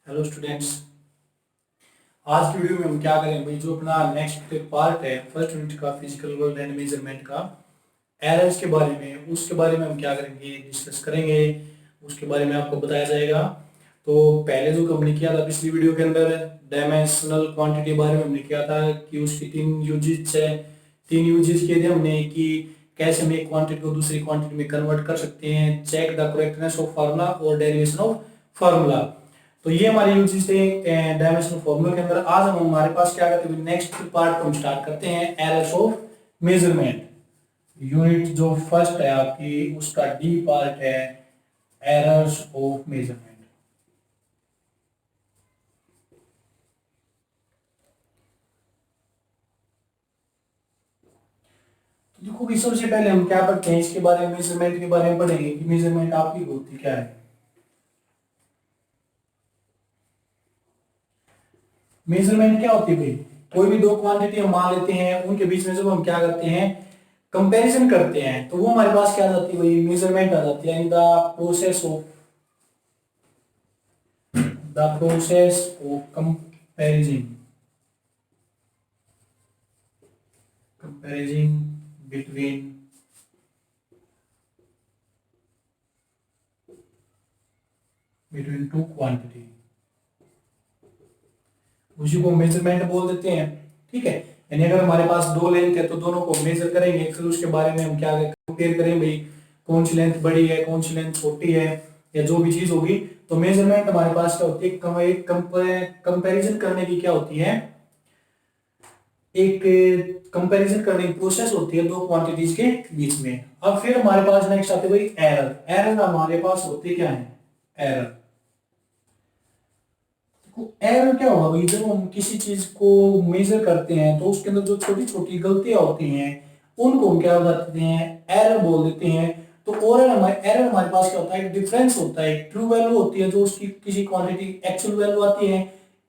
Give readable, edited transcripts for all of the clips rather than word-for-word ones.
Hello students. आज की video में हम क्या करें भाई, जो अपना नेक्स्ट पार्ट है फर्स्ट यूनिट का फिजिकल वर्ल्ड एंड मेजरमेंट का एरर्स के बारे में, उसके बारे में हम क्या करेंगे, डिस्कस करेंगे। उसके बारे में आपको बताया जाएगा। तो पहले जो हमने किया था पिछली वीडियो के अंदर डायमेंशनल क्वांटिटी बारे में हमने किया था कि उसकी तीन यूजेस है। तीन यूजेस किए थे हमने कि कैसे हम एक क्वांटिटी को दूसरी क्वांटिटी में कन्वर्ट कर सकते हैं, check the correctness of formula और डेरिवेशन ऑफ फार्मूला। तो ये हमारे यूजेस थे डायमेंशनल फार्मूला के अंदर। आज हम हमारे पास क्या करते हैं, नेक्स्ट पार्ट को हम स्टार्ट करते हैं एरर्स ऑफ मेजरमेंट। यूनिट जो फर्स्ट है आपकी उसका डी पार्ट है एरर्स ऑफ मेजरमेंट। तो देखो भी सबसे पहले हम क्या पढ़ते हैं, इसके बारे में मेजरमेंट के बारे में पढ़ेंगे कि मेजरमेंट आपकी होती क्या है। मेजरमेंट क्या होती है भाई, कोई भी दो क्वांटिटी हम मान लेते हैं, उनके बीच में जब हम क्या करते हैं कंपैरिजन करते हैं तो वो हमारे पास क्या आ जाती है भाई, मेजरमेंट आ जाती है। In the process of comparison between two quantity, उसी को मेजरमेंट बोल देते हैं। ठीक है, यानी अगर हमारे पास दो लेंथ है तो दोनों को मेजर करेंगे, फिर उसके बारे में हम क्या कंपेयर करें भाई, कौन सी लेंथ बड़ी है कौन सी लेंथ छोटी है, या जो भी चीज होगी। तो मेजरमेंट हमारे पास क्या होती है, कंपैरिजन करने की क्या होती है, एक कंपैरिजन करने की प्रोसेस होती है दो क्वांटिटीज के बीच में। अब फिर हमारे पास नेक्स्ट आते भाई एरर। एरर हमारे पास होते क्या है, एरर। एरर क्या होगा भाई, जब हम किसी चीज को मेजर करते हैं तो उसके अंदर जो छोटी छोटी गलतियां होती हैं उनको हम क्या बताते हैं, एरर बोल देते हैं। तो एरर हमारे पास क्या होता है, डिफरेंस होता है। ट्रू वैल्यू होती है जो उसकी किसी क्वांटिटी एक्चुअल वैल्यू आती है,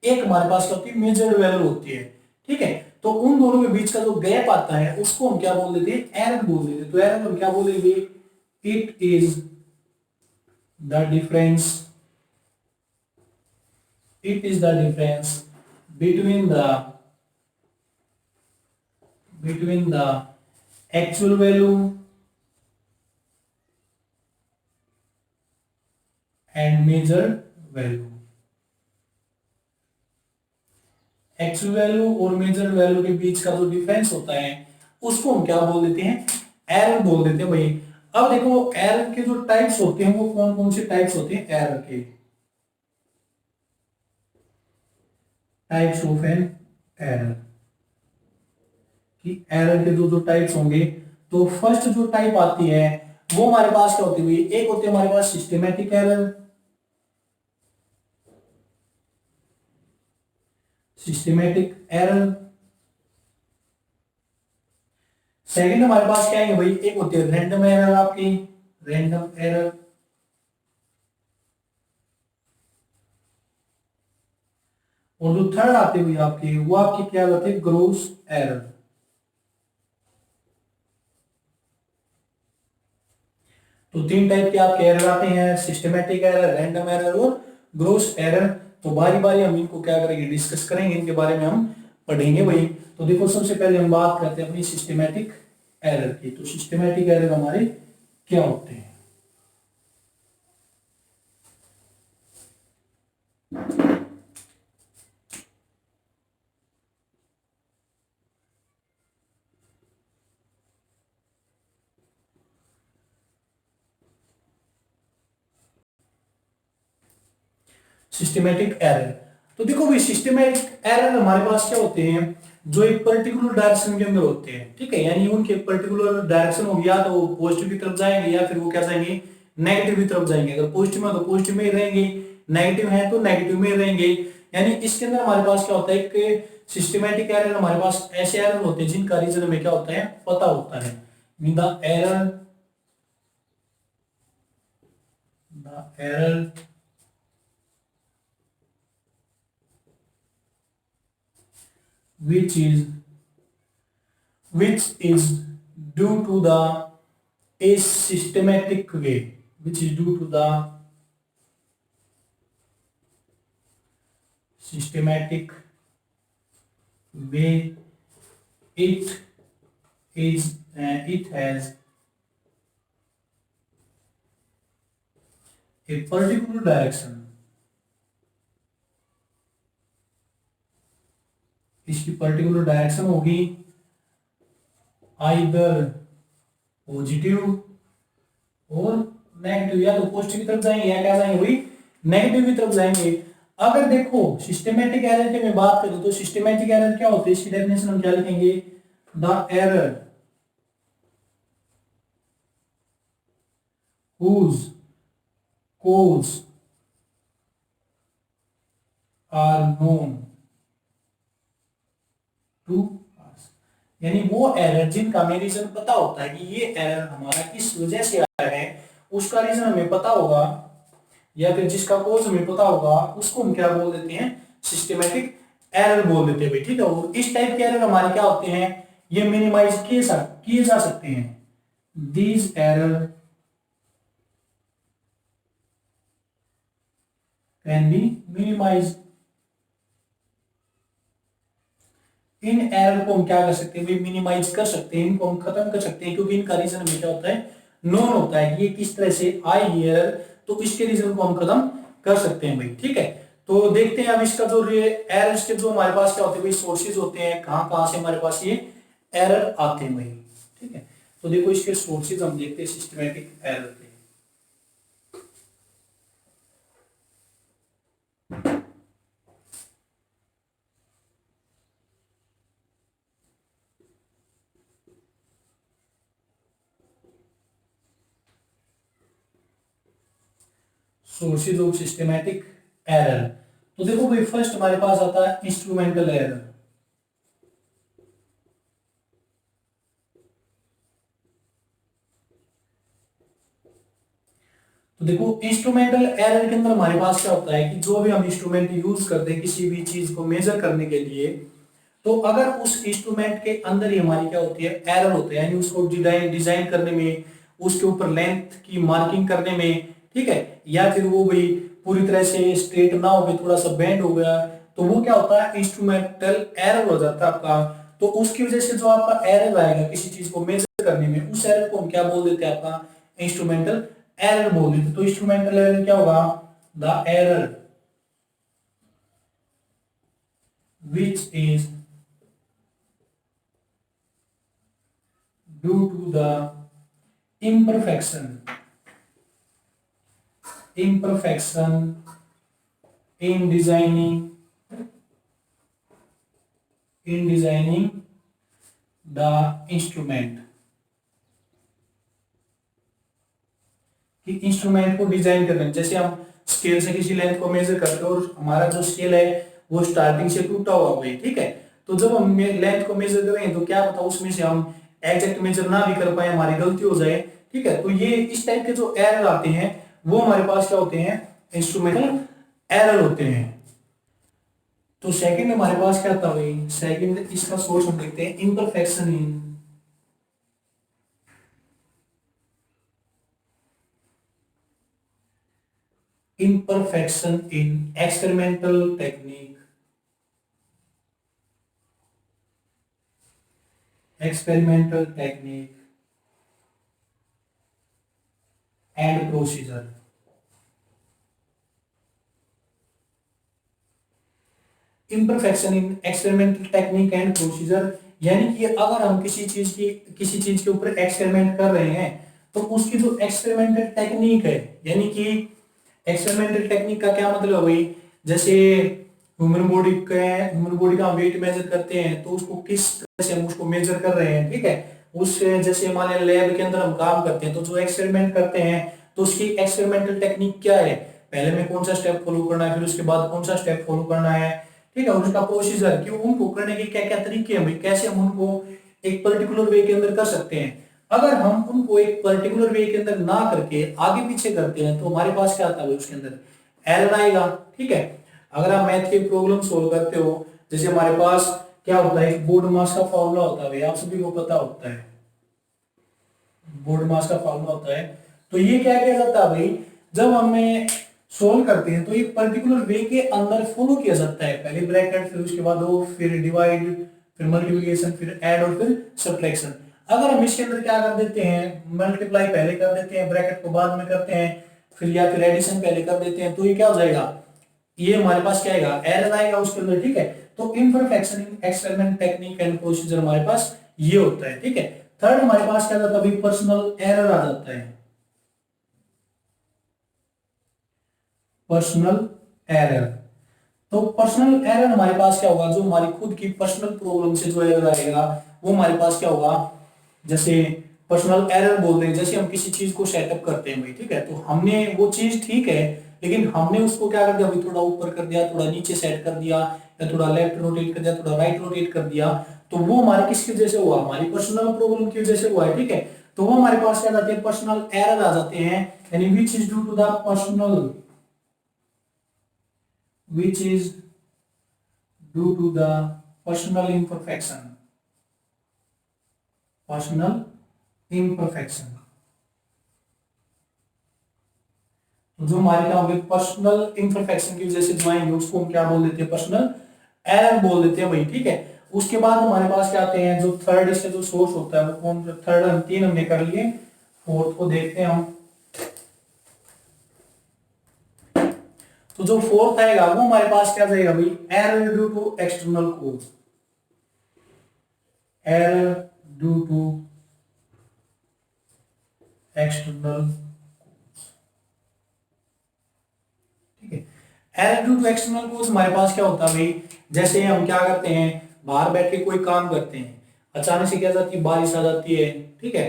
एक हमारे पास क्या होती है, मेजर्ड वैल्यू होती है। ठीक है, तो उन दोनों के बीच का जो गैप आता है उसको हम क्या बोल देते हैं, एरर बोल देते हैं। तो एरर हम क्या बोलेंगे, it is the difference, it is the difference between the actual value and measured value। Actual value और मेजर वैल्यू के बीच का जो डिफरेंस होता है उसको हम क्या बोल देते हैं, एरर बोल देते हैं भाई। अब देखो एरर के जो टाइप्स होते हैं वो कौन कौन से टाइप्स होते हैं एरर के, टाइप्स ऑफ एन एरर। कि एरर के जो टाइप्स होंगे, तो फर्स्ट जो टाइप आती है वो हमारे पास क्या होती है, एक होती है हमारे पास systematic error. Systematic error. Second हमारे पास क्या है भाई, एक होती है रैंडम एरर आपकी, रैंडम एरर। और जो थर्ड आती हुई आपकी वो आपकी क्या होती है, ग्रोस एरर। तो तीन टाइप के आपके एरर आते हैं, सिस्टमैटिक एरर, रैंडम एरर और ग्रोस एरर। तो बारी बारी हम इनको क्या करेंगे, डिस्कस करेंगे, इनके बारे में हम पढ़ेंगे भाई। तो देखो सबसे पहले हम बात करते हैं अपनी सिस्टमैटिक एरर की। तो सिस्टमैटिक एरर हमारे क्या होते हैं, सिस्टमैटिक एरर। तो देखो भाई सिस्टमैटिक एरर हमारे पास क्या होते हैं, जो एक पर्टिकुलर डायरेक्शन के अंदर होते हैं। ठीक है, यानी उनके पर्टिकुलर डायरेक्शन हो गया तो वो पॉजिटिव की तरफ जाएंगे या फिर वो क्या जाएंगे, नेगेटिव की तरफ जाएंगे। अगर पॉजिटिव है तो पॉजिटिव में ही रहेंगे, नेगेटिव है तो नेगेटिव में ही रहेंगे। यानी इसके अंदर हमारे पास क्या होता है, एक सिस्टमैटिक एरर हमारे पास ऐसे एरर होते हैं जिनका रीजन हमें क्या होता है, पता होता है। The error which is due to the a systematic way, which is due to the systematic way it has a particular direction, इसकी पर्टिकुलर डायरेक्शन होगी आइदर पॉजिटिव और नेगेटिव, या तो पॉजिटिव की तरफ जाएंगे या क्या जाएंगे भाई, नेगेटिव की तरफ जाएंगे। अगर देखो सिस्टमेटिक एरर की मैं बात करूं तो सिस्टमेटिक एरर क्या होती है, इसकी डेफिनेशन हम क्या लिखेंगे, the error whose cause are known to us, यानी वो एरर जिनका हमें रीजन पता होता है कि ये एरर हमारा किस वजह से आया है, उसका रीजन हमें पता होगा या फिर जिसका कोज हमें पता होगा, उसको हम क्या बोल देते हैं, सिस्टमेटिक एरर बोल देते हैं भाई, ठीक है। और इस टाइप के एरर हमारे क्या होते हैं, ये मिनिमाइज किए जा सकते हैं। These error can be minimize, इन एरर को हम क्या कर सकते हैं भाई, मिनिमाइज कर सकते हैं, इनको हम खत्म कर सकते हैं, क्योंकि इनका रीजन हमें क्या होता है, नोन होता है कि ये किस तरह से आई एरर, तो इसके रीजन को हम खत्म कर सकते हैं भाई, ठीक है। तो देखते हैं अब इसका जो एरर्स के जो हमारे पास क्या होते हैं भाई, सोर्सेज होते हैं, कहां से हमारे पास ये एरर आते हैं भाई, ठीक है। तो देखो इसके सोर्सेज हम देखते हैं सिस्टमेटिक एरर के। सोर्सेज ऑफ सिस्टमेटिक एरर, तो देखो भाई फर्स्ट हमारे पास आता है इंस्ट्रूमेंटल एरर। तो देखो इंस्ट्रूमेंटल एरर के अंदर हमारे पास क्या होता है कि जो भी हम इंस्ट्रूमेंट यूज करते हैं किसी भी चीज को मेजर करने के लिए, तो अगर उस इंस्ट्रूमेंट के अंदर ही हमारी क्या होती है, एरर होते हैं, यानी उसको डिजाइन करने में, उसके ऊपर लेंथ की मार्किंग करने में, ठीक है, या फिर वो भाई पूरी तरह से स्ट्रेट ना हो गया, थोड़ा सा बेंड हो गया, तो वो क्या होता है, इंस्ट्रूमेंटल एरर हो जाता है आपका। तो उसकी वजह से जो आपका एरर आएगा किसी चीज को मेजर करने में, उस एरर को हम क्या बोल देते हैं, आपका इंस्ट्रूमेंटल एरर बोल देते। तो इंस्ट्रूमेंटल एरर क्या होगा, the error which is due to the imperfection in designing the instrument, कि इंस्ट्रूमेंट को डिजाइन करने में, जैसे हम स्केल से किसी लेंथ को मेजर करते हैं और हमारा जो स्केल है वो स्टार्टिंग से टूटा हुआ है, ठीक है, तो जब हम लेंथ को मेजर करेंगे तो क्या पता उसमें से हम एग्जैक्ट मेजर ना भी कर पाए, हमारी गलती हो जाए, ठीक है। तो ये इस टाइप के जो एरर आते हैं वो हमारे पास क्या होते हैं, इंस्ट्रूमेंटल एरर होते हैं। तो सेकंड हमारे पास क्या था भाई, सेकंड इसका सोर्स हम देखते हैं imperfection in experimental technique and procedure. Imperfection in experimental technique and procedure, यानी कि अगर हम किसी चीज के ऊपर एक्सपेरिमेंट कर रहे हैं तो उसकी जो एक्सपेरिमेंटल टेक्निक है, यानी कि एक्सपेरिमेंटल टेक्निक का क्या मतलब है भाई, जैसे ह्यूमन बॉडी का वेट मेजर करते हैं तो उसको किस तरह से हम उसको मेजर कर रहे हैं, ठीक है। उस जैसे मान लिया लैब के अंदर हम काम करते हैं तो जो एक्सपेरिमेंट करते हैं तो उसकी एक्सपेरिमेंटल टेक्निक क्या है, पहले में कौन सा स्टेप फॉलो करना है, फिर उसके बाद कौन सा स्टेप फॉलो करना है, ठीक है, और उसका प्रोसीजर कि उनको करने के क्या क्या तरीके हैं भाई, कैसे हम उनको एक पर्टिकुलर वे के अंदर कर सकते हैं। अगर हम उनको एक पर्टिकुलर वे के अंदर ना करके आगे पीछे करते हैं तो हमारे पास क्या आता है, उसके अंदर एरर आएगा, ठीक है। अगर आप मैथ के प्रॉब्लम सोल्व करते हो, जैसे हमारे पास क्या होता है, बोर्ड मास का फॉर्मूला होता है भाई, आप सभी को पता होता है, बोर्ड मास का फॉर्मूला होता है। तो ये क्या किया जाता है भाई, जब हमें सोल्व करते हैं तो ये पर्टिकुलर वे के अंदर फॉलो किया जाता है, पहले ब्रैकेट, फिर उसके बाद वो, फिर डिवाइड, फिर मल्टीप्लिकेशन, फिर ऐड और फिर सब्ट्रैक्शन। अगर हम इसके अंदर क्या कर देते हैं, मल्टीप्लाई पहले कर देते हैं, ब्रैकेट को बाद में करते हैं, फिर या फिर एडिशन पहले कर देते हैं, तो ये क्या हो जाएगा, ये हमारे पास क्या आएगा, एरर आएगा उसके अंदर। ठीक है, तो imperfection in experiment technique and procedure हमारे पास ये होता है। ठीक है, थर्ड हमारे पास क्या जाता है, पर्सनल एरर आ जाता है। पर्सनल एरर, तो पर्सनल एरर हमारे पास क्या होगा, जो हमारी खुद की पर्सनल प्रॉब्लम से जो एरर आएगा वो हमारे पास क्या होगा, जैसे पर्सनल एरर बोल रहे हैं, जैसे हम किसी चीज को सेटअप करते हैं भाई, ठीक है, तो हमने वो चीज ठीक है, लेकिन हमने उसको क्या कर दिया भाई, थोड़ा ऊपर कर दिया, थोड़ा नीचे सेट कर दिया, या थोड़ा लेफ्ट रोटेट कर दिया, थोड़ा राइट रोटेट कर दिया, तो वो हमारे किसकी वजह से हुआ, हमारी पर्सनल प्रॉब्लम की वजह से हुआ है। ठीक है, तो वो हमारे पास क्या जाते हैं, पर्सनल एरर आ जाते हैं, यानी which is due to the personal, which is due to the personal imperfection, personal imperfection। तो जो हमारे क्या होंगे, पर्सनल इंपरफेक्शन की वजह से जो आएंगे उसको हम क्या बोल देते हैं, पर्सनल एरर बोल देते हैं भाई। ठीक है, उसके बाद हमारे पास क्या आते हैं, जो थर्ड इसका जो सोर्स होता है वो कौन, थर्ड हम तीन हमने कर लिए, फोर्थ को देखते हैं हम। तो जो फोर्थ आएगा वो हमारे पास क्या जाएगा भाई, error due to external cause, error due to external, ठीक है, error due to external cause हमारे पास क्या होता है भाई, जैसे हम क्या करते हैं, बाहर बैठ के कोई काम करते हैं, अचानक से क्या जाती है, बारिश आ जाती है, ठीक है,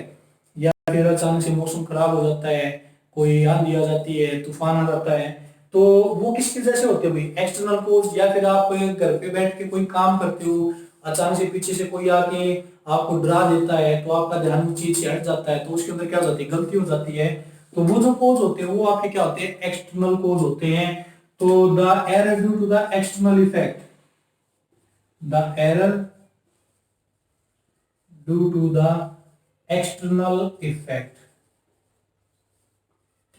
या फिर अचानक से मौसम खराब हो जाता है, कोई आंधी आ जाती है, तूफान आ जाता है, तो वो किसकी वजह से होते हैं भाई, एक्सटर्नल कोज। या फिर आप घर पे बैठ के कोई काम करते हो, अचानक से पीछे से कोई आके आपको डरा देता है, तो आपका ध्यान उस चीज से हट जाता है, तो उसके अंदर क्या हो जाती है, गलती हो जाती है, तो वो जो कोज होते हैं वो आपके क्या होते हैं, एक्सटर्नल कोज होते हैं। तो the error due to the external effect, the error due to the external effect,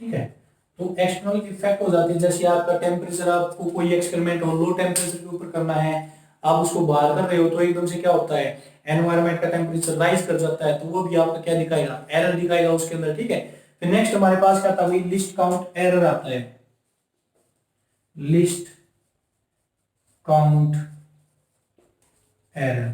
ठीक है, तो एक्सटर्नल इफेक्ट हो जाती है, जैसे आपका टेम्परेचर, आपको कोई एक्सपेरिमेंट हो, लो टेम्परेचर के ऊपर करना है, आप उसको बाहर कर रहे हो, तो एकदम से क्या होता है, एनवायरनमेंट का टेम्परेचर राइज कर जाता है, तो वो भी आपका क्या दिखाएगा, एरर दिखाएगा उसके अंदर। ठीक है, फिर नेक्स्ट हमारे पास क्या था भाई, लिस्ट काउंट एरर आता है, लिस्ट काउंट एरर।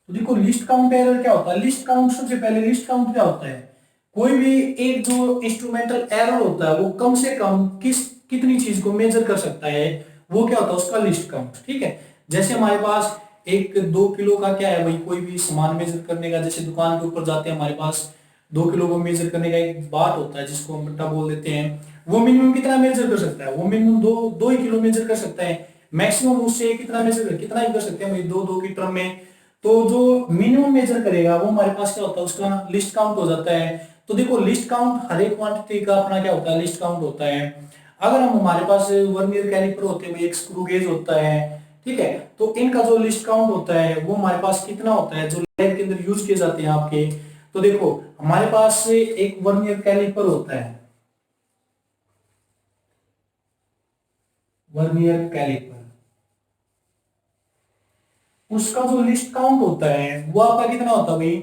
तो देखो लिस्ट काउंट एरर क्या होता है, लिस्ट काउंट, सबसे पहले लिस्ट काउंट क्या होता है, कोई भी एक जो इंस्ट्रूमेंटल एरर होता है वो कम से कम कितनी चीज को मेजर कर सकता है, वो क्या होता है, उसका लिस्ट काउंट। ठीक है, जैसे हमारे पास एक 2 किलो का क्या है भाई, कोई भी सामान मेजर करने का, जैसे दुकान के ऊपर जाते हैं, हमारे पास 2 किलो को मेजर करने का एक बात होता है जिसको हम बट्टा बोल देते हैं, वो मिनिमम कितना मेजर कर सकता है, वो मिनिमम दो ही किलो मेजर कर सकता है, मैक्सिमम उससे कितना मेजर, कितना ही कर सकते हैं भाई, दो दो की टर्म में। तो जो मिनिमम मेजर करेगा वो हमारे पास क्या होता है, उसका लिस्ट काउंट हो जाता है। तो देखो लिस्ट काउंट हर एक क्वांटिटी का अपना क्या होता है, लिस्ट काउंट होता है। अगर हम, हमारे पास वर्नियर कैलिपर होते हैं, एक स्क्रू गेज होता है, ठीक है, तो इनका जो लिस्ट काउंट होता है वो हमारे पास कितना होता है, जो लैब के अंदर यूज किए जाते हैं आपके। तो देखो हमारे पास एक वर्नियर कैलिपर होता है, वर्नियर कैलिपर, उसका जो लिस्ट काउंट होता है वो आपका कितना होता है भाई,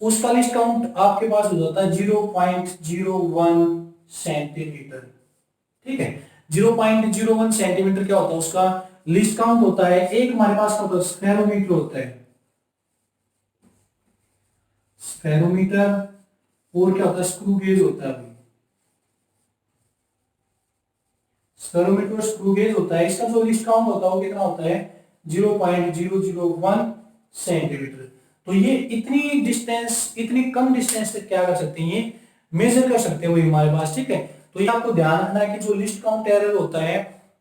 उसका लिस्ट काउंट आपके पास हो जाता है 0.01 सेंटीमीटर। ठीक है, 0.01 सेंटीमीटर क्या होता है, उसका लिस्ट काउंट होता है। एक हमारे पास क्या होता है, स्फेरोमीटर होता है, स्फेरोमीटर, और क्या होता है, स्क्रू गेज होता है भाई, स्फेरोमीटर स्क्रू गेज होता है, इसका जो लिस्ट काउंट होता है वो कितना होता है, 0.001 सेंटीमीटर। तो ये इतनी डिस्टेंस, इतनी कम डिस्टेंस तक क्या कर सकते हैं, ये मेजर कर सकते हैं वही हमारे पास। ठीक है, तो ये आपको ध्यान रखना है कि जो लिस्ट काउंट एरर होता है,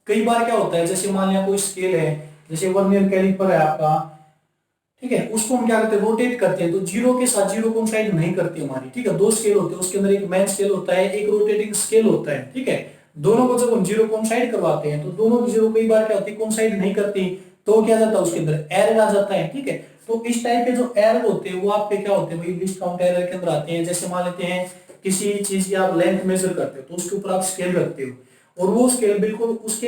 कई बार क्या होता है, जैसे मान लिया कोई स्केल है, जैसे वर्नियर कैलिपर है आपका, ठीक है, उसको हम क्या करते हैं, रोटेट करते हैं, तो जीरो के साथ जीरो कोइंसाइड नहीं करती हमारी। ठीक है, दो स्केल होते हैं, उसके अंदर एक मेन स्केल होता है, एक रोटेटिंग स्केल होता है। ठीक है, दोनों को जब हम जीरो कोइंसाइड करवाते हैं तो दोनों की जीरो कई बार क्या होती है, कोइंसाइड नहीं करती, तो क्या जाता है, उसके अंदर एरर आ जाता है। ठीक है, तो इस टाइप के जो एरर होते हैं वो आपके क्या होते हैं भाई, लिस्ट काउंट एरर के अंदर आते हैं। जैसे मान लेते हैं किसी चीज की आप लेंथ मेजर करते हो तो उसके ऊपर आप स्केल रखते हो, और वो स्केल बिल्कुल उसके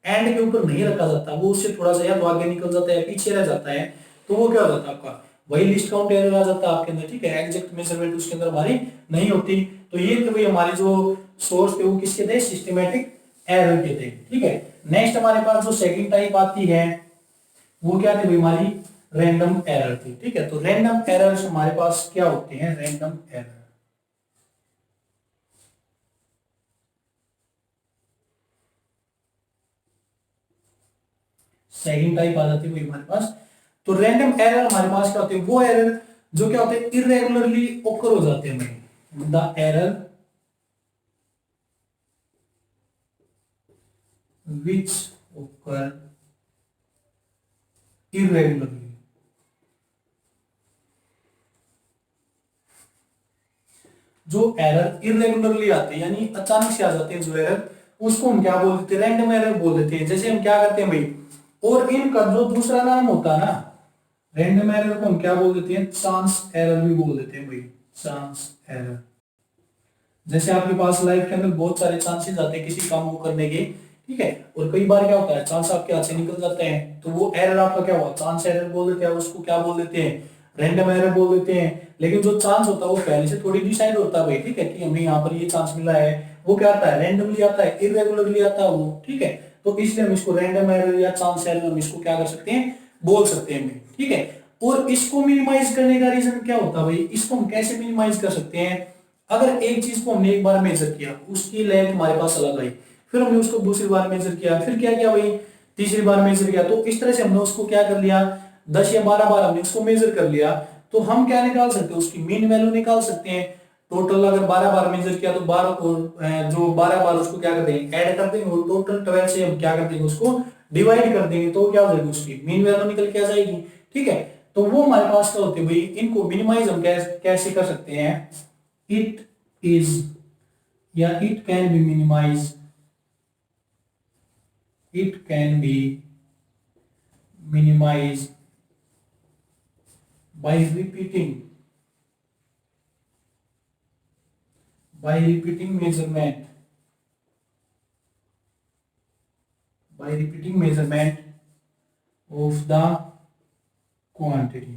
एंड के ऊपर नहीं रखा जाता, वो उससे थोड़ा सा या तो आगे निकल जाता है, पीछे रह जाता है, तो वो क्या हो जाता है आपका, वही लिस्ट काउंट एरर आ जाता है आपके अंदर, ठीक है। एग्जैक्ट मेजरमेंट उसके अंदर हमारी नहीं होती। तो ये तो भाई हमारे जो सोर्स थे वो किसके थे, सिस्टमैटिक एरर के थे, ठीक है। नेक्स्ट हमारे पास जो सेकंड टाइप आती है वो क्या थी भाई, हमारी रैंडम एरर थी, ठीक है। तो रैंडम एरर्स हमारे पास क्या होते हैं, रैंडम एरर सेकंड टाइप आ जाती है भाई हमारे पास। तो रैंडम एरर हमारे पास क्या होते हैं, वो एरर जो क्या होते हैं, इरेगुलरली ओकर हो जाते हैं भाई, द एरर विच ओकर इरेगुलरली, जो एरर इरेगुलरली आते हैं यानी अचानक से आ जाते हैं जो एरर, उसको हम क्या बोल देते हैं, रैंडम एरर बोल देते हैं। जैसे हम क्या करते हैं भाई, और इनका जो दूसरा नाम होता है ना, रैंडम एरर को हम क्या बोल देते हैं, चांस एरर भी बोल देते हैं भाई, चांस एरर। जैसे आपके पास लाइफ के अंदर बहुत सारे चांसेस आते हैं किसी काम को करने के, ठीक है, और कई बार क्या होता है चांस आपके हाथ से निकल जाते हैं, तो वो एरर आपका क्या हुआ, चांस एरर बोल देते हैं, उसको क्या बोल देते हैं, रैंडम एरर बोल देते हैं। लेकिन जो चांस होता है वो पहले से थोड़ी डिसाइड होता है भाई, ठीक है, कि हमें यहाँ पर ये चांस मिला है, वो क्या आता है, रैंडमली आता है, इरेगुलरली आता है वो, ठीक है। तो इसलिए हम इसको रैंडम एरर या चांस एरर हम इसको क्या कर सकते हैं, बोल सकते हैं, ठीक है। और इसको मिनिमाइज करने का रीजन क्या होता है भाई, इसको हम कैसे मिनिमाइज कर सकते हैं, अगर एक चीज को हमने एक बार मेजर किया, उसकी लेंथ हमारे पास अलग आई, फिर हमने उसको दूसरी बार मेजर किया, फिर क्या किया भाई, तीसरी बार मेजर किया, तो इस तरह से हमने उसको क्या कर लिया, 10 या 12 बार हमने उसको मेजर कर लिया, तो हम क्या निकाल सकते हैं, उसकी मीन वैल्यू निकाल सकते हैं। टोटल अगर 12 बार मेजर किया तो 12 को जो 12 बार उसको क्या कर देंगे, ऐड कर देंगे, और टोटल 12 से हम क्या कर देंगे, उसको डिवाइड कर देंगे, तो क्या हो जाएगी, उसकी मीन वैल्यू निकल के आ जाएगी, ठीक है। तो वो हमारे पास क्या होते हैं भाई, इनको मिनिमाइज हम कैसे कर सकते हैं, it is या it can be minimized, it can be minimized by repeating measurement, by repeating measurement of the quantity,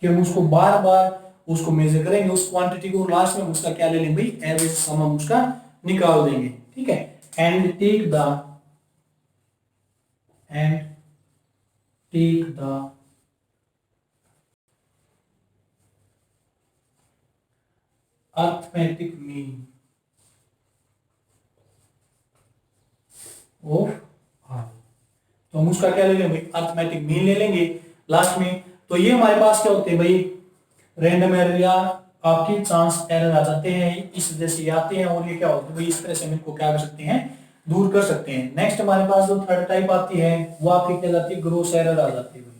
कि हम उसको बार बार उसको मेजर करेंगे उस क्वांटिटी को, लास्ट में उसका क्या ले लेंगे भाई, एवरेज सम हम उसका निकाल देंगे, ठीक है। And take the arithmetic mean of R, तो हम उसका क्या ले लेंगे, अर्थमेटिक मीन ले लेंगे लास्ट में। तो ये हमारे पास क्या होते हैं भाई, रैंडम एरर या आपके चांस एरर आ जाते हैं, इस वजह से आते हैं, और ये क्या होता है भाई, इस तरह से हम इनको क्या कर सकते हैं, दूर कर सकते हैं। नेक्स्ट हमारे पास जो थर्ड टाइप आती है वो आपकी क्या जाती है, ग्रोस एरर आ जाती है भाई,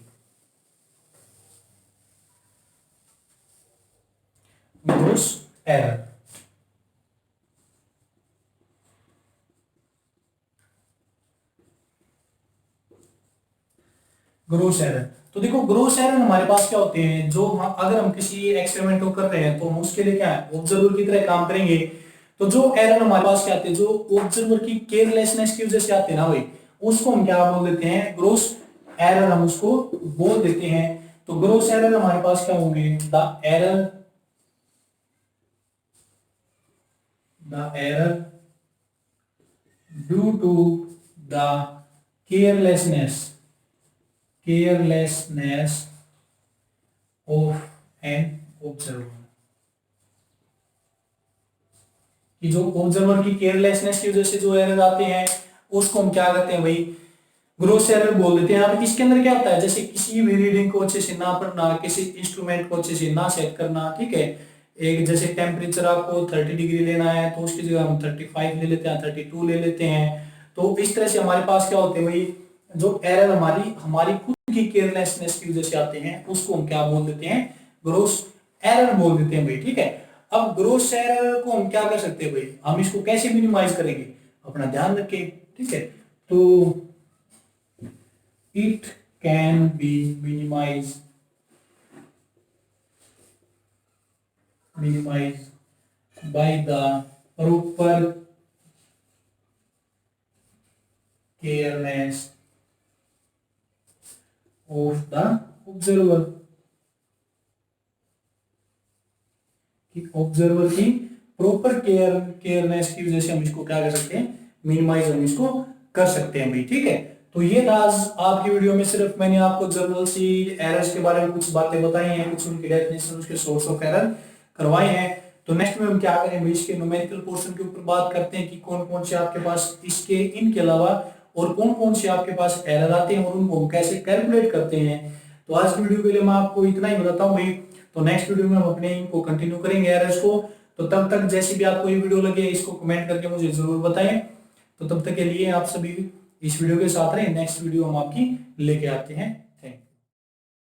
ग्रोस एरर। ग्रोस एरर, तो देखो ग्रोस एरर हमारे पास क्या होते हैं, जो अगर हम किसी एक्सपेरिमेंट को कर रहे हैं तो हम उसके लिए क्या है, ऑब्जर्वर की तरह काम करेंगे। तो जो एरर हमारे पास क्या आते हैं, जो ऑब्जर्वर की केयरलेसनेस की वजह से आते हैं ना भाई, उसको हम क्या बोल देते हैं, ग्रोस एरर हम उसको बोल देते हैं। तो ग्रोस एरर हमारे पास क्या होंगे, the error due to the carelessness of an observer, कि जो ऑब्जर्वर की केयरलेसनेस की वजह से जो एरर आते हैं उसको हम क्या करते हैं भाई, ग्रोस एरर बोल देते हैं। अब इसके अंदर क्या होता है, जैसे किसी भी रीडिंग को अच्छे से ना पढ़ना, किसी इंस्ट्रूमेंट को अच्छे से ना सेट करना, ठीक है। एक जैसे टेम्परेचर आपको 30 डिग्री लेना है तो उसकी जगह हम 35 ले लेते हैं, 32 ले लेते हैं। तो इस तरह से हमारे पास क्या होते हैं भाई, जो एरर हमारी हमारी खुद की केयरलेसनेस की वजह से आते हैं उसको हम क्या बोल देते हैं, ग्रोस एरर बोल देते हैं भाई, ठीक है। अब ग्रोस एरर को हम क्या कर सकते हैं भाई, हम इसको कैसे मिनिमाइज करेंगे, अपना ध्यान रखें, ठीक है। तो it can be minimized minimize by the proper careness of the observer, कि ऑब्जर्वर की प्रॉपर केयरनेस की वजह से हम इसको क्या कर सकते हैं, मिनिमाइज हम इसको कर सकते हैं भाई। ठीक है, तो ये था आज आपकी वीडियो में, सिर्फ मैंने आपको जनरल सी एरर्स के बारे में कुछ बातें बताई हैं, कुछ उनकी डेफिनेशन, उसके सोर्स ऑफ एरर करवाए हैं। तो नेक्स्ट में हम क्या करें भाई, इसके न्यूमेरिकल पोर्शन के ऊपर बात करते हैं कि कौन कौन से आपके पास इसके इनके अलावा और कौन कौन से आपके पास एरर आते हैं और उनको हम कैसे कैलकुलेट करते हैं। तो आज की वीडियो के लिए मैं आपको इतना ही बताता हूँ भाई। तो नेक्स्ट वीडियो में हम अपने इनको कंटिन्यू करेंगे एरर्स को। तो तब तक जैसी भी आपको ये वीडियो लगे इसको कमेंट करके मुझे जरूर बताएं। तो तब तक के लिए आप सभी इस वीडियो के साथ रहें, नेक्स्ट वीडियो हम आपकी लेके आते हैं।